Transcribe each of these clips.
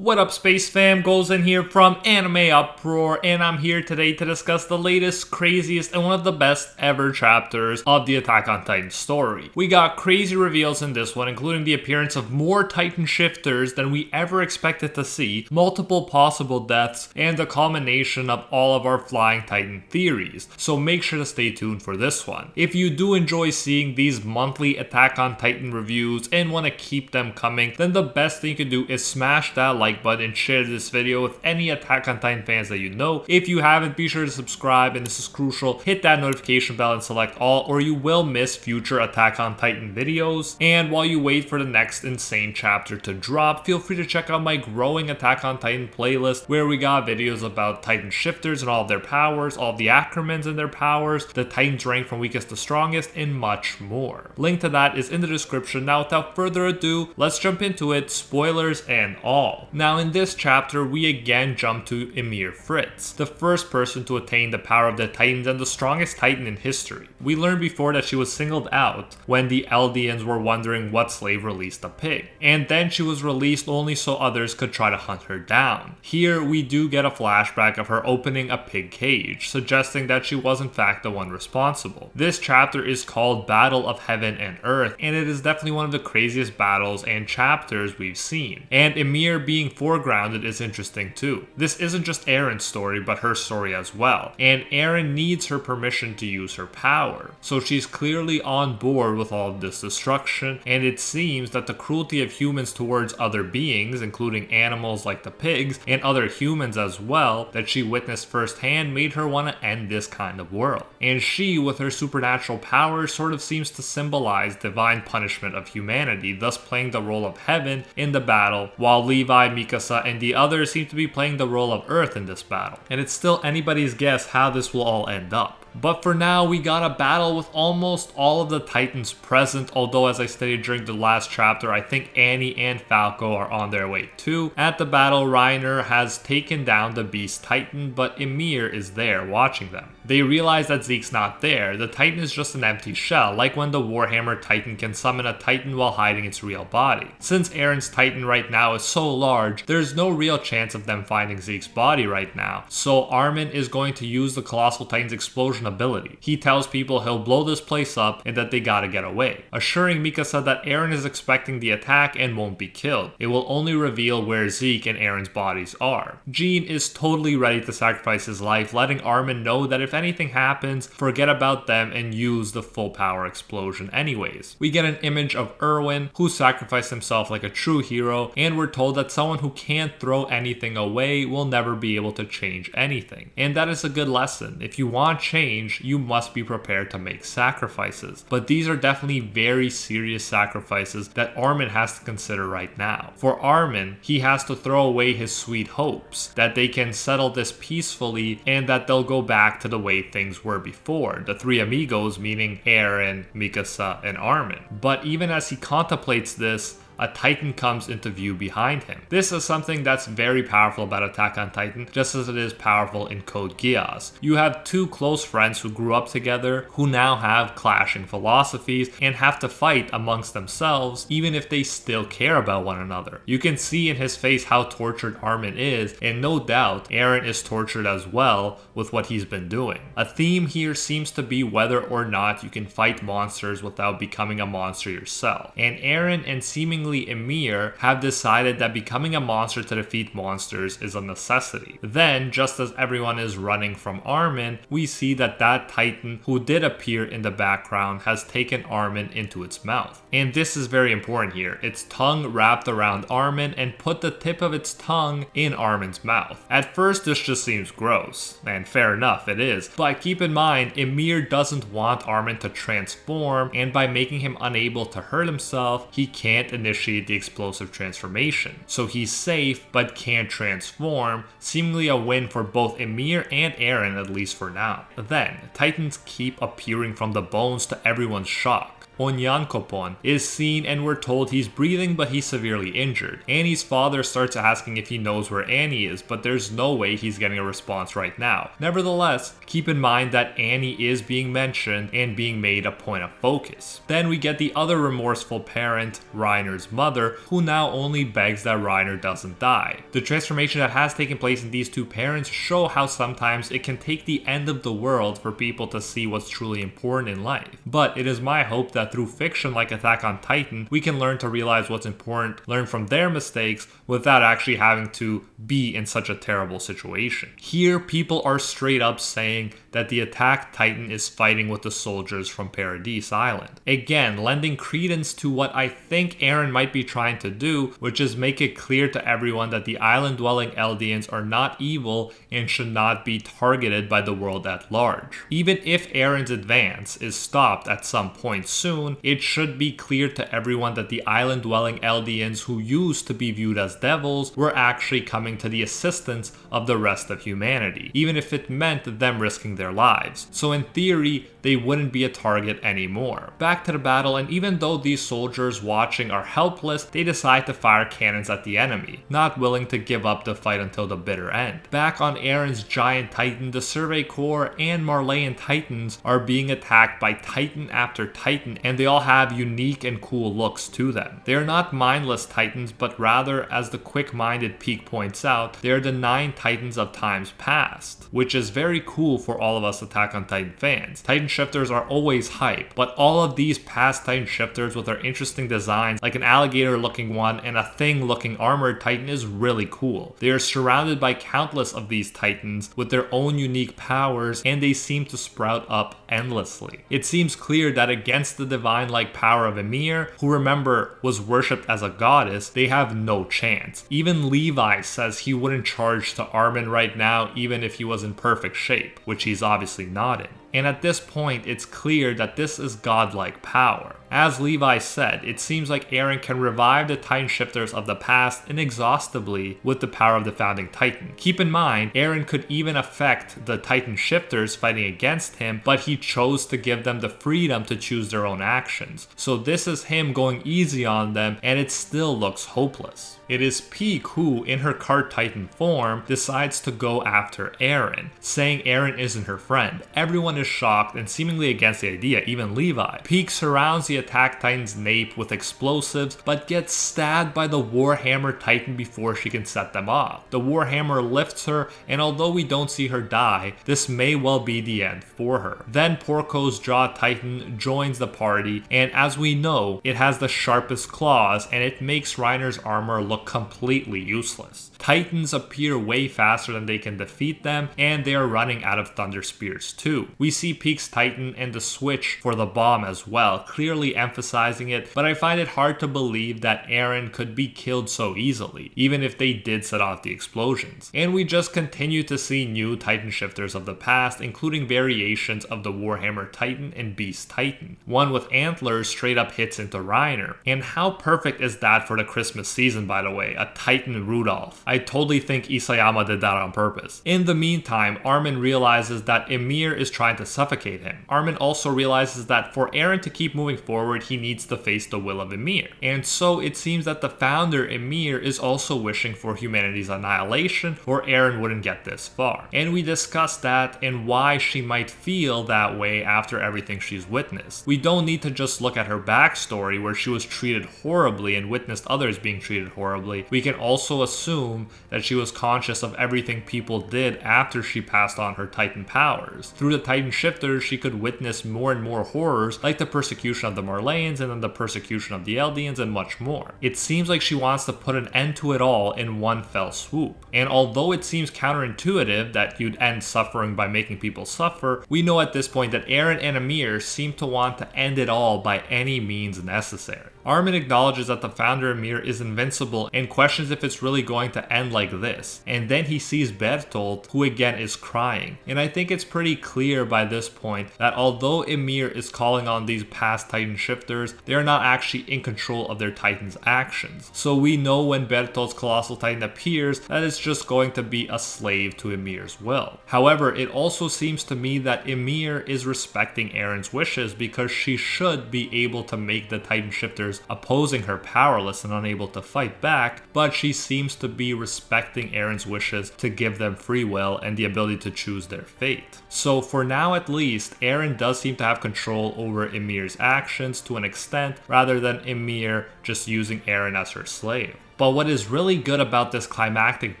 What up, Space Fam? Goes in here from Anime Uproar, and I'm here today to discuss the latest, craziest, and one of the best ever chapters of the Attack on Titan story. We got crazy reveals in this one, including the appearance of more Titan shifters than we ever expected to see, multiple possible deaths, and the culmination of all of our Flying Titan theories. So make sure to stay tuned for this one. If you do enjoy seeing these monthly Attack on Titan reviews and want to keep them coming, then the best thing you can do is smash that like button and share this video with any Attack on Titan fans that you know. If you haven't, be sure to subscribe, and this is crucial. Hit that notification bell and select all, or you will miss future Attack on Titan videos. And while you wait for the next insane chapter to drop, feel free to check out my growing Attack on Titan playlist, where we got videos about Titan shifters and all of their powers, all of the Acromans and their powers, the Titans rank from weakest to strongest, and much more. Link to that is in the description. Now, without further ado, let's jump into it, spoilers and all. Now, in this chapter, we again jump to Ymir Fritz, the first person to attain the power of the Titans and the strongest Titan in history. We learned before that she was singled out when the Eldians were wondering what slave released the pig, and then she was released only so others could try to hunt her down. Here, we do get a flashback of her opening a pig cage, suggesting that she was in fact the one responsible. This chapter is called Battle of Heaven and Earth, and it is definitely one of the craziest battles and chapters we've seen. And Ymir being foregrounded is interesting too. This isn't just Eren's story, but her story as well. And Eren needs her permission to use her power. So she's clearly on board with all of this destruction, and it seems that the cruelty of humans towards other beings, including animals like the pigs, and other humans as well, that she witnessed firsthand made her want to end this kind of world. And she, with her supernatural powers, sort of seems to symbolize divine punishment of humanity, thus playing the role of heaven in the battle, while Levi, Mikasa, and the others seem to be playing the role of Earth in this battle. And it's still anybody's guess how this will all end up. But for now, we got a battle with almost all of the Titans present, although as I stated during the last chapter, I think Annie and Falco are on their way too. At the battle, Reiner has taken down the Beast Titan, but Ymir is there watching them. They realize that Zeke's not there. The Titan is just an empty shell, like when the Warhammer Titan can summon a Titan while hiding its real body. Since Eren's Titan right now is so large, there's no real chance of them finding Zeke's body right now, so Armin is going to use the Colossal Titan's explosion ability. He tells people he'll blow this place up and that they gotta get away, assuring Mikasa that Eren is expecting the attack and won't be killed. It will only reveal where Zeke and Eren's bodies are. Jean is totally ready to sacrifice his life, letting Armin know that if anything happens, forget about them and use the full power explosion anyways. We get an image of Erwin, who sacrificed himself like a true hero, and we're told that someone who can't throw anything away will never be able to change anything. And that is a good lesson. If you want change, you must be prepared to make sacrifices. But these are definitely very serious sacrifices that Armin has to consider right now. For Armin, he has to throw away his sweet hopes that they can settle this peacefully and that they'll go back to the way things were before, the three amigos, meaning Eren, Mikasa, and Armin. But even as he contemplates this, a Titan comes into view behind him. This is something that's very powerful about Attack on Titan, just as it is powerful in Code Geass. You have two close friends who grew up together, who now have clashing philosophies, and have to fight amongst themselves, even if they still care about one another. You can see in his face how tortured Armin is, and no doubt Eren is tortured as well with what he's been doing. A theme here seems to be whether or not you can fight monsters without becoming a monster yourself. And Eren and seemingly Ymir have decided that becoming a monster to defeat monsters is a necessity. Then, just as everyone is running from Armin, we see that Titan who did appear in the background has taken Armin into its mouth. And this is very important here. Its tongue wrapped around Armin and put the tip of its tongue in Armin's mouth. At first, this just seems gross, and fair enough, it is. But keep in mind, Ymir doesn't want Armin to transform, and by making him unable to hurt himself, he can't initiate the explosive transformation. So he's safe but can't transform, seemingly a win for both Ymir and Eren, at least for now. Then, Titans keep appearing from the bones to everyone's shock. Onyankopon, is seen and we're told he's breathing but he's severely injured. Annie's father starts asking if he knows where Annie is, but there's no way he's getting a response right now. Nevertheless, keep in mind that Annie is being mentioned and being made a point of focus. Then we get the other remorseful parent, Reiner's mother, who now only begs that Reiner doesn't die. The transformation that has taken place in these two parents show how sometimes it can take the end of the world for people to see what's truly important in life. But it is my hope that through fiction like Attack on Titan, we can learn to realize what's important, learn from their mistakes, without actually having to be in such a terrible situation. Here, people are straight up saying that the Attack Titan is fighting with the soldiers from Paradise Island. Again, lending credence to what I think Eren might be trying to do, which is make it clear to everyone that the island-dwelling Eldians are not evil and should not be targeted by the world at large. Even if Eren's advance is stopped at some point soon, it should be clear to everyone that the island-dwelling Eldians who used to be viewed as devils were actually coming to the assistance of the rest of humanity, even if it meant them risking their lives. So in theory, they wouldn't be a target anymore. Back to the battle, and even though these soldiers watching are helpless, they decide to fire cannons at the enemy, not willing to give up the fight until the bitter end. Back on Eren's giant titan, the Survey Corps and Marleyan titans are being attacked by titan after titan, and they all have unique and cool looks to them. They are not mindless titans, but rather, as the quick-minded Peak points out, they are the 9 titans of times past, which is very cool for all of us Attack on Titan fans. Titan shifters are always hype, but all of these past Titan shifters with their interesting designs, like an alligator looking one and a thing looking armored titan, is really cool. They are surrounded by countless of these titans with their own unique powers, and they seem to sprout up endlessly. It seems clear that against the divine-like power of Ymir, who remember was worshipped as a goddess, they have no chance. Even Levi says he wouldn't charge to Armin right now even if he was in perfect shape, which he's obviously not in. And at this point, it's clear that this is godlike power. As Levi said, it seems like Eren can revive the Titan shifters of the past inexhaustibly with the power of the founding Titan. Keep in mind, Eren could even affect the Titan shifters fighting against him, but he chose to give them the freedom to choose their own actions. So this is him going easy on them, and it still looks hopeless. It is Peak who, in her cart Titan form, decides to go after Eren, saying Eren isn't her friend. Everyone is shocked and seemingly against the idea, even Levi. Peak surrounds the Attack Titan's nape with explosives, but gets stabbed by the Warhammer Titan before she can set them off. The Warhammer lifts her, and although we don't see her die, this may well be the end for her. Then Porco's Jaw Titan joins the party, and as we know, it has the sharpest claws, and it makes Reiner's armor look completely useless. Titans appear way faster than they can defeat them, and they are running out of Thunder Spears too. We see Peak's Titan and the switch for the bomb as well, clearly emphasizing it, but I find it hard to believe that Eren could be killed so easily, even if they did set off the explosions. And we just continue to see new Titan shifters of the past, including variations of the Warhammer Titan and Beast Titan. One with antlers straight up hits into Reiner. And how perfect is that for the Christmas season, by the way, a Titan Rudolph. I totally think Isayama did that on purpose. In the meantime, Armin realizes that Ymir is trying to suffocate him. Armin also realizes that for Eren to keep moving forward, he needs to face the will of Ymir. And so it seems that the founder, Ymir, is also wishing for humanity's annihilation, or Eren wouldn't get this far. And we discuss that and why she might feel that way after everything she's witnessed. We don't need to just look at her backstory where she was treated horribly and witnessed others being treated horribly. We can also assume that she was conscious of everything people did after she passed on her Titan powers. Through the Titan shifters, she could witness more and more horrors, like the persecution of the Marleyans and then the persecution of the Eldians and much more. It seems like she wants to put an end to it all in one fell swoop. And although it seems counterintuitive that you'd end suffering by making people suffer, we know at this point that Eren and Ymir seem to want to end it all by any means necessary. Armin acknowledges that the founder Ymir is invincible and questions if it's really going to end like this. And then he sees Bertolt, who again is crying. And I think it's pretty clear by this point that although Ymir is calling on these past Titan shifters, they are not actually in control of their Titan's actions. So we know when Bertolt's Colossal Titan appears that it's just going to be a slave to Ymir's will. However, it also seems to me that Ymir is respecting Eren's wishes because she should be able to make the Titan shifters opposing her powerless and unable to fight back, but she seems to be respecting Eren's wishes to give them free will and the ability to choose their fate. So for now at least, Eren does seem to have control over Ymir's actions to an extent, rather than Ymir just using Eren as her slave. But what is really good about this climactic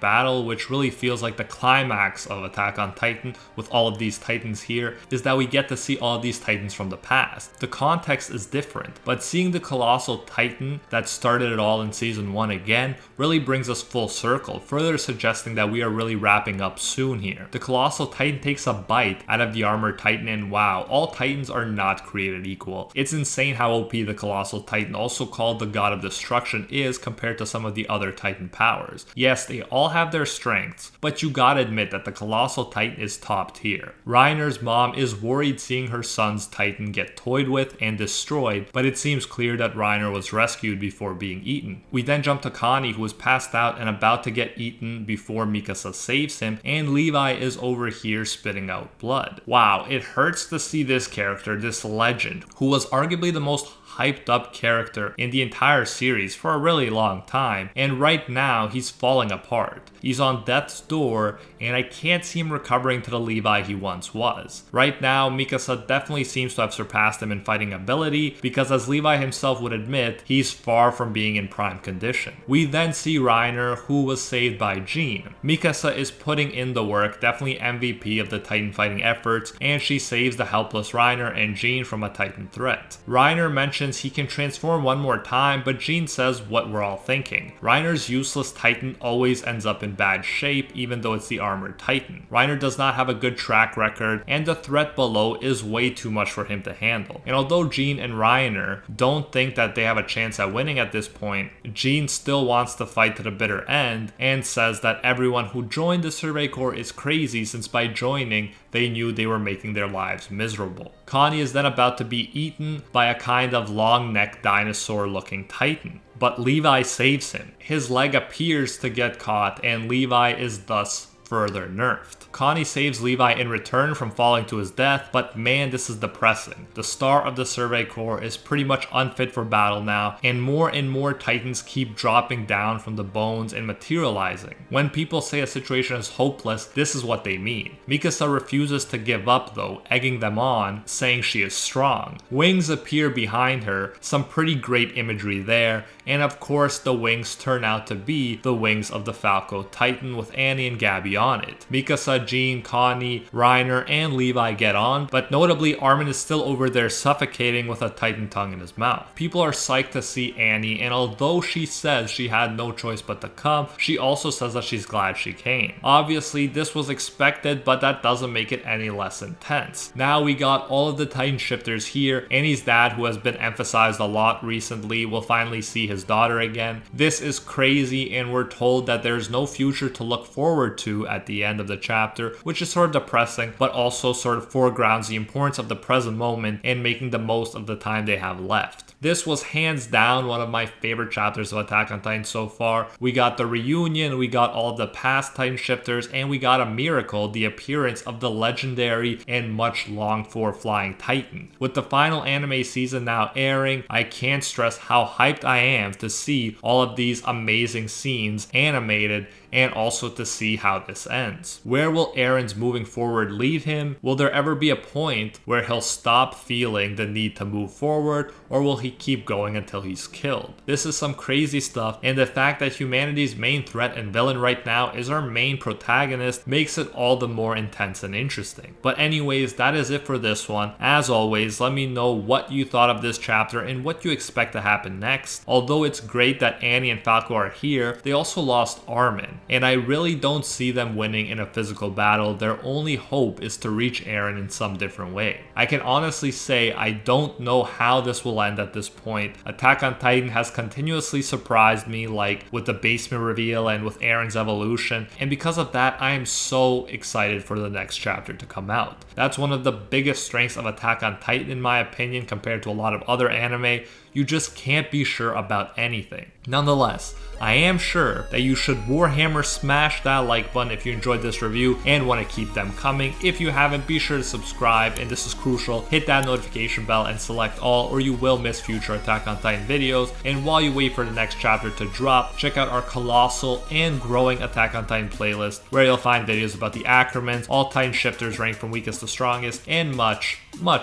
battle, which really feels like the climax of Attack on Titan with all of these Titans here, is that we get to see all of these Titans from the past. The context is different, but seeing the Colossal Titan that started it all in Season 1 again really brings us full circle, further suggesting that we are really wrapping up soon here. The Colossal Titan takes a bite out of the Armored Titan, and wow, all Titans are not created equal. It's insane how OP the Colossal Titan, also called the God of Destruction, is compared to some of the other Titan powers. Yes, they all have their strengths, but you gotta admit that the Colossal Titan is top tier. Reiner's mom is worried seeing her son's Titan get toyed with and destroyed, but it seems clear that Reiner was rescued before being eaten. We then jump to Connie, who is passed out and about to get eaten before Mikasa saves him, and Levi is over here spitting out blood. Wow, it hurts to see this character, this legend, who was arguably the most hyped up character in the entire series for a really long time, and right now he's falling apart. He's on death's door, and I can't see him recovering to the Levi he once was. Right now, Mikasa definitely seems to have surpassed him in fighting ability, because as Levi himself would admit, he's far from being in prime condition. We then see Reiner, who was saved by Jean. Mikasa is putting in the work, definitely MVP of the Titan fighting efforts, and she saves the helpless Reiner and Jean from a Titan threat. Reiner mentions he can transform one more time, but Jean says what we're all thinking. Reiner's useless Titan always ends up in bad shape, even though it's the Armored Titan. Reiner does not have a good track record, and the threat below is way too much for him to handle. And although Jean and Reiner don't think that they have a chance at winning at this point, Jean still wants to fight to the bitter end, and says that everyone who joined the Survey Corps is crazy, since by joining, they knew they were making their lives miserable. Connie is then about to be eaten by a kind of long-necked dinosaur-looking Titan, but Levi saves him. His leg appears to get caught, and Levi is thus further nerfed. Connie saves Levi in return from falling to his death, but man, this is depressing. The star of the Survey Corps is pretty much unfit for battle now, and more Titans keep dropping down from the bones and materializing. When people say a situation is hopeless, this is what they mean. Mikasa refuses to give up though, egging them on, saying she is strong. Wings appear behind her, some pretty great imagery there, and of course the wings turn out to be the wings of the Falco Titan with Annie and Gabby on it. Mikasa, Jean, Connie, Reiner, and Levi get on, but notably Armin is still over there suffocating with a Titan tongue in his mouth. People are psyched to see Annie, and although she says she had no choice but to come, she also says that she's glad she came. Obviously this was expected, but that doesn't make it any less intense. Now we got all of the Titan shifters here. Annie's dad, who has been emphasized a lot recently, will finally see his daughter again. This is crazy, and we're told that there's no future to look forward to at the end of the chapter, which is sort of depressing, but also sort of foregrounds the importance of the present moment and making the most of the time they have left. This was hands down one of my favorite chapters of Attack on Titan so far. We got the reunion, we got all of the past Titan shifters, and we got a miracle, the appearance of the legendary and much longed for Flying Titan. With the final anime season now airing, I can't stress how hyped I am to see all of these amazing scenes animated, and also to see how this ends. Where will Eren's moving forward lead him? Will there ever be a point where he'll stop feeling the need to move forward, or will he keep going until he's killed? This is some crazy stuff, and the fact that humanity's main threat and villain right now is our main protagonist makes it all the more intense and interesting. But anyways, that is it for this one. As always, let me know what you thought of this chapter and what you expect to happen next. Although it's great that Annie and Falco are here, they also lost Armin, and I really don't see them winning in a physical battle. Their only hope is to reach Eren in some different way. I can honestly say I don't know how this will end at this this point. Attack on Titan has continuously surprised me, like with the basement reveal and with Eren's evolution, and because of that, I am so excited for the next chapter to come out. That's one of the biggest strengths of Attack on Titan in my opinion compared to a lot of other anime. You just can't be sure about anything. Nonetheless, I am sure that you should Warhammer smash that like button if you enjoyed this review and want to keep them coming. If you haven't, be sure to subscribe, and this is crucial, hit that notification bell and select all, or you will miss future Attack on Titan videos. And while you wait for the next chapter to drop, check out our colossal and growing Attack on Titan playlist, where you'll find videos about the Acromans, all Titan shifters ranked from weakest to strongest, and much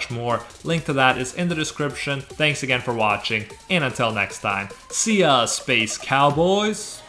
more. Link to that is in the description. Thanks again for watching, and until next time, see ya, Space Cowboys!